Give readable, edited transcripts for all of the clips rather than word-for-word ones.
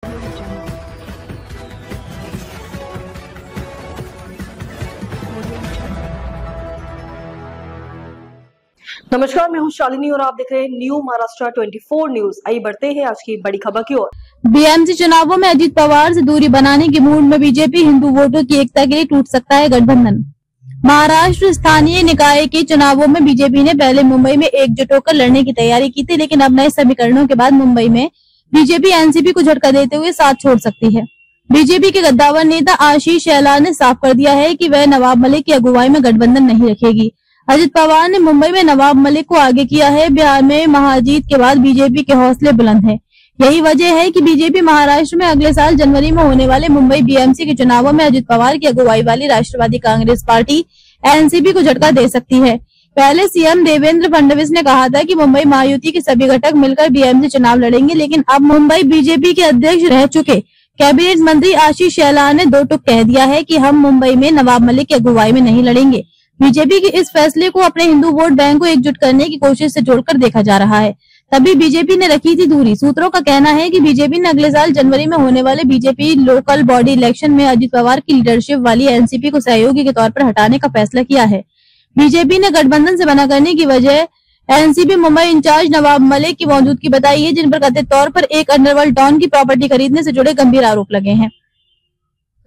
नमस्कार, मैं हूं शालिनी और आप देख रहे हैं न्यू महाराष्ट्र 24 न्यूज। आइए बढ़ते हैं आज की बड़ी खबर की ओर। बीएमसी चुनावों में अजित पवार से दूरी बनाने के मूड में बीजेपी, हिंदू वोटों की एकता के लिए टूट सकता है गठबंधन। महाराष्ट्र स्थानीय निकाय के चुनावों में बीजेपी ने पहले मुंबई में एकजुट होकर लड़ने की तैयारी की थी, लेकिन अब नए समीकरणों के बाद मुंबई में बीजेपी एनसीपी को झटका देते हुए साथ छोड़ सकती है। बीजेपी के गद्दावर नेता आशीष शेलार ने साफ कर दिया है कि वह नवाब मलिक की अगुवाई में गठबंधन नहीं रखेगी। अजित पवार ने मुंबई में नवाब मलिक को आगे किया है। बिहार में महाजीत के बाद बीजेपी के हौसले बुलंद हैं। यही वजह है कि बीजेपी महाराष्ट्र में अगले साल जनवरी में होने वाले मुंबई बीएमसी के चुनावों में अजित पवार की अगुवाई वाली राष्ट्रवादी कांग्रेस पार्टी एनसीपी को झटका दे सकती है। पहले सीएम देवेंद्र फडणवीस ने कहा था कि मुंबई महायुति के सभी घटक मिलकर बीएमसी चुनाव लड़ेंगे, लेकिन अब मुंबई बीजेपी के अध्यक्ष रह चुके कैबिनेट मंत्री आशीष शेलार ने दो टूक कह दिया है कि हम मुंबई में नवाब मलिक की अगुवाई में नहीं लड़ेंगे। बीजेपी के इस फैसले को अपने हिंदू वोट बैंक को एकजुट करने की कोशिश से जोड़कर देखा जा रहा है। तभी बीजेपी ने रखी थी दूरी। सूत्रों का कहना है कि बीजेपी ने अगले साल जनवरी में होने वाले बीजेपी लोकल बॉडी इलेक्शन में अजित पवार की लीडरशिप वाली एनसीपी को सहयोगी के तौर पर हटाने का फैसला किया है। बीजेपी ने गठबंधन से मना करने की वजह एनसीपी मुंबई इंचार्ज नवाब मलिक की मौजूदगी बताई है, जिन पर कथित तौर पर एक अंडरवर्ल्ड डॉन की प्रॉपर्टी खरीदने से जुड़े गंभीर आरोप लगे हैं।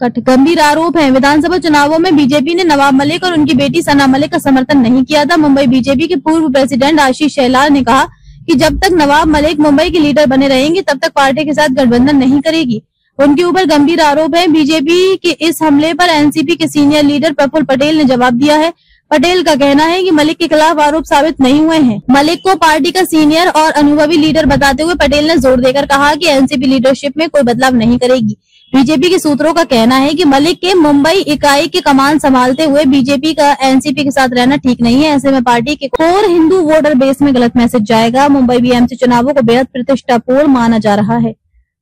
विधानसभा चुनावों में बीजेपी ने नवाब मलिक और उनकी बेटी सना मलिक का समर्थन नहीं किया था। मुंबई बीजेपी के पूर्व प्रेसिडेंट आशीष शेलार ने कहा कि जब तक नवाब मलिक मुंबई के लीडर बने रहेंगे तब तक पार्टी के साथ गठबंधन नहीं करेगी। उनके ऊपर गंभीर आरोप है। बीजेपी के इस हमले पर एनसीपी के सीनियर लीडर प्रफुल्ल पटेल ने जवाब दिया है। पटेल का कहना है कि मलिक के खिलाफ आरोप साबित नहीं हुए हैं। मलिक को पार्टी का सीनियर और अनुभवी लीडर बताते हुए पटेल ने जोर देकर कहा कि एनसीपी लीडरशिप में कोई बदलाव नहीं करेगी। बीजेपी के सूत्रों का कहना है कि मलिक के मुंबई इकाई की कमान संभालते हुए बीजेपी का एनसीपी के साथ रहना ठीक नहीं है। ऐसे में पार्टी के कोर हिंदू वोटर बेस में गलत मैसेज जाएगा। मुंबई बीएमसी चुनावों को बेहद प्रतिष्ठापूर्ण माना जा रहा है।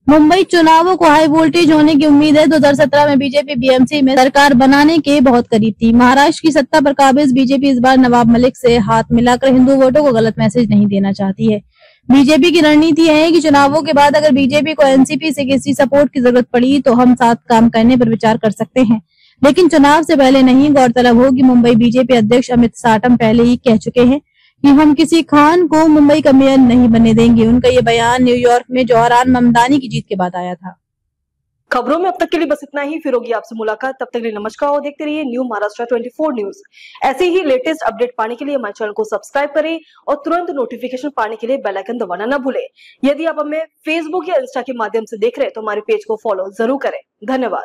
मुंबई चुनावों को हाई वोल्टेज होने की उम्मीद है। 2017 में बीजेपी बीएमसी में सरकार बनाने के बहुत करीब थी। महाराष्ट्र की सत्ता पर काबिज बीजेपी इस बार नवाब मलिक से हाथ मिलाकर हिंदू वोटों को गलत मैसेज नहीं देना चाहती है। बीजेपी की रणनीति है कि चुनावों के बाद अगर बीजेपी को एनसीपी से किसी सपोर्ट की जरूरत पड़ी तो हम साथ काम करने पर विचार कर सकते हैं, लेकिन चुनाव से पहले नहीं। गौरतलब हो कि मुंबई बीजेपी अध्यक्ष अमित साटम पहले ही कह चुके हैं कि हम किसी खान को मुंबई का मेयर नहीं बनने देंगे। उनका ये बयान न्यूयॉर्क में जौहरान ममदानी की जीत के बाद आया था। खबरों में अब तक के लिए बस इतना ही। फिर होगी आपसे मुलाकात, तब तक के लिए नमस्कार और देखते रहिए न्यू महाराष्ट्र 24 न्यूज। ऐसे ही लेटेस्ट अपडेट पाने के लिए हमारे चैनल को सब्सक्राइब करें और तुरंत नोटिफिकेशन पाने के लिए बेल आइकन दबाना न भूलें। यदि आप हमें फेसबुक या इंस्टा के माध्यम से देख रहे हैं तो हमारे पेज को फॉलो जरूर करें। धन्यवाद।